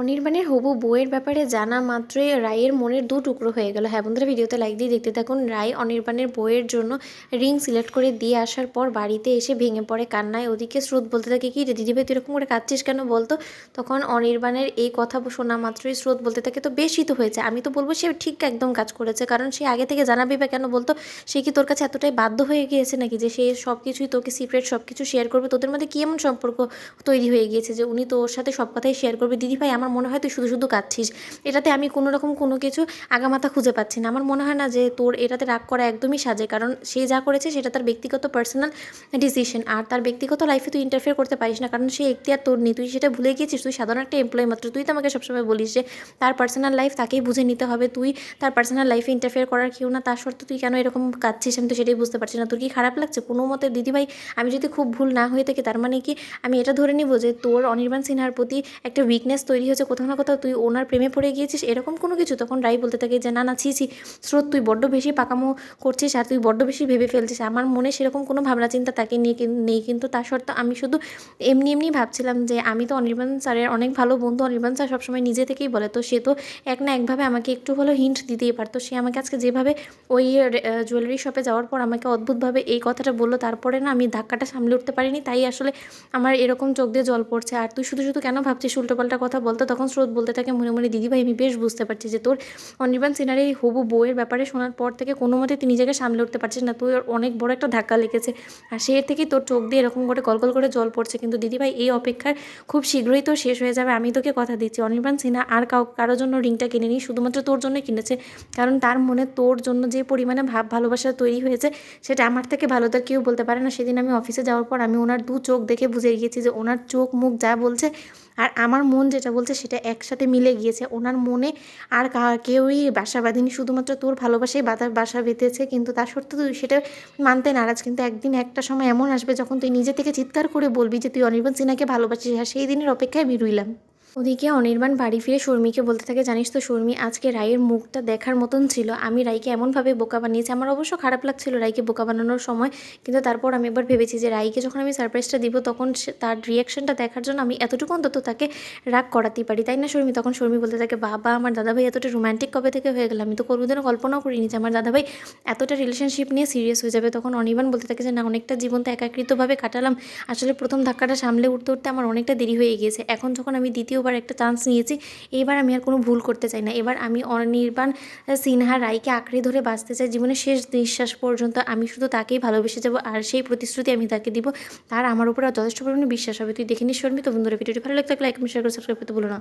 অনির্বাণের হবু বউয়ের ব্যাপারে জানা মাত্রই রায়ের মনের দু টুকরো হয়ে গেল। হ্যাঁ বন্ধুরা, ভিডিওতে লাইক দিয়ে দেখতে থাকুন। রায় অনির্বাণের বউয়ের জন্য রিং সিলেক্ট করে দিয়ে আসার পর বাড়িতে এসে ভেঙে পড়ে কান্নায়। ওদিকে স্রোত বলতে থাকে, কি রে দিদিভাই তুই এরকম করে কাঁদছিস কেন বলতো? তখন অনির্বাণের এই কথা শোনা মাত্রই স্রোত বলতে থাকে, তো বেশি তো হয়েছে। আমি তো বলবো সে ঠিক একদম কাজ করেছে, কারণ সে আগে থেকে জানাবি বা কেন বলতো? সে কি তোর কাছে এতটাই বাধ্য হয়ে গিয়েছে নাকি যে সে সব কিছুই তোকে সিক্রেট সব কিছু শেয়ার করবে? তোদের মধ্যে কি এমন সম্পর্ক তৈরি হয়ে গিয়েছে যে উনি তোর সাথে সব কথাই শেয়ার করবে? দিদিভাই আমার মনে হয় তুই শুধু শুধু কাঁদছিস, এটাতে আমি কোনো রকম কোনো কিছু আগামাথা খুঁজে পাচ্ছি না। আমার মনে হয় না যে তোর এটাতে রাগ করা একদমই সাজে, কারণ সে যা করেছে সেটা তার ব্যক্তিগত পার্সোনাল ডিসিশন, আর তার ব্যক্তিগত লাইফে তুই ইন্টারফেয়ার করতে পারিস না, কারণ সে এখতিয়ার তোর নেই। তুই সেটা ভুলে গিয়েছিস, তুই সাধারণ একটা এমপ্লয়ি মাত্র। তুই তো আমাকে সবসময় বলিস যে তার পার্সোনাল লাইফ তাকেই বুঝে নিতে হবে, তুই তার পার্সোনাল লাইফে ইন্টারফেয়ার করার কেউ না। তার সত্ত্বেও তুই কেন এরকম কাঁদছিস? আমি তো সেটাই বুঝতে পারছি না। তোর কি খারাপ লাগছে কোনো মতে? দিদিভাই আমি যদি খুব ভুল না হয়ে থাকি, তার মানে কি আমি এটা ধরে নিব যে তোর অনির্বাণ সিনহার প্রতি একটা উইকনেস তৈরি হয়েছে কোথাও না কোথাও, তুই ওনার প্রেমে পড়ে গিয়েছিস এরকম কোনো কিছু? তখন রাই বলতে থাকে যে না না, ছি ছি স্রোত, তুই বড্ড বেশি পাকামো করছিস আর তুই বড্ড বেশি ভেবে ফেলছিস। আমার মনে সেরকম কোনো ভাবনা চিন্তা তাকে নিয়ে নেই, কিন্তু তা সত্ত্বেও আমি শুধু এমনি এমনি ভাবছিলাম যে আমি তো অনির্বাণ স্যারের অনেক ভালো বন্ধু। অনির্বাণ স্যার সবসময় নিজে থেকেই বলে, তো সে তো এক না একভাবে আমাকে একটু হলেও হিন্ট দিতেই পারতো। সে আমাকে আজকে যেভাবে ওই জুয়েলারি শপে যাওয়ার পর আমাকে অদ্ভুতভাবে এই কথাটা বললো, তারপরে না আমি ধাক্কাটা সামলে উঠতে পারিনি, তাই আসলে আমার এরকম চোখ দিয়ে জল পড়ছে। আর তুই শুধু শুধু কেন ভাবছিস উল্টোপাল্টা কথা বলতে? তখন স্রোত বলতে থাকে মনে মনে, দিদিভাই আমি বেশ বুঝতে পারছি যে তোর অনির্বাণ সিনহার এই হবু বউয়ের ব্যাপারে শোনার পর থেকে কোনো মতে তুই নিজেকে সামলে উঠতে পারছিস না। তুই অনেক বড় একটা ধাক্কা লেগেছে, আর সে থেকেই তোর চোখ দিয়ে এরকম করে কলকল করে জল পড়ছে। কিন্তু দিদিভাই এই অপেক্ষার খুব শীঘ্রই তো শেষ হয়ে যাবে, আমি তোকে কথা দিচ্ছি। অনির্বাণ সিনহা আর কারোর জন্য রিংটা কিনেনি, শুধুমাত্র তোর জন্যই কিনেছে, কারণ তার মনে তোর জন্য যে পরিমাণে ভালোবাসা তৈরি হয়েছে সেটা আমার থেকে ভালো তার কেউ বলতে পারে না। সেদিন আমি অফিসে যাওয়ার পর আমি ওনার দু চোখ দেখে বুঝে গিয়েছি যে ওনার চোখ মুখ যা বলছে আর আমার মন যেটা বলছে সেটা একসাথে মিলে গিয়েছে। ওনার মনে আর কেউই বাসা বাঁধেনি, শুধুমাত্র তোর ভালোবাসাই বাসা বেঁধেছে। কিন্তু তা সত্ত্বেও তুই সেটা মানতে নারাজ। কিন্তু একদিন একটা সময় এমন আসবে যখন তুই নিজে থেকে চিৎকার করে বলবি যে তুই অনির্বাণ সিনহাকে ভালোবাসিস, আর সেই দিনের অপেক্ষায় আমি রইলাম। ওদিকে অনির্বাণ বাড়ি ফিরে শর্মিকে বলতে থাকে, জানিস তো শর্মি, আজকে রায়ের মুখটা দেখার মতন ছিল। আমি রাইকে এমনভাবে বোকা বানিয়েছি। আমার অবশ্য খারাপ লাগছিল রাইকে বোকা বানানোর সময়, কিন্তু তারপর আমি একবার ভেবেছি যে রাইকে যখন আমি সারপ্রাইজটা দিব তখন তার রিয়াকশনটা দেখার জন্য আমি এতটুকু অন্তত তাকে রাগ করাতেই পারি, তাই না শর্মি? তখন শর্মি বলতে থাকে, বাবা আমার দাদাভাই এতটা রোম্যান্টিক কবে থেকে হয়ে গেল? আমি তো কোনোদিনও কল্পনাও করিনি যে আমার দাদাভাই এতটা রিলেশনশিপ নিয়ে সিরিয়াস হয়ে যাবে। তখন অনির্বাণ বলতে থাকে যে না, অনেকটা জীবন তো একাকৃতভাবে কাটালাম, আসলে প্রথম ধাক্কাটা সামলে উঠতে উঠতে আমার অনেকটা দেরি হয়ে গিয়েছে। এখন যখন আমি দ্বিতীয়বার একটা চান্স নিয়েছি, এইবার আমি আর কোনো ভুল করতে চাই না। এবার আমি অনির্বাণ সিনহা রায়কে আঁকড়ে ধরে বাঁচতে চাই জীবনের শেষ নিঃশ্বাস পর্যন্ত। আমি শুধু তাকেই ভালোবেসে যাব, আর সেই প্রতিশ্রুতি আমি তাকে দিব। তার আমার উপর যথেষ্ট পরিমাণে বিশ্বাস হবে। তুই দেখে নিস শর্মি। তো বন্ধুরা, ভিডিওটি ভালো লাগলে লাইক, কমেন্ট, শেয়ার করে সাবস্ক্রাইব করতে ভুলো না।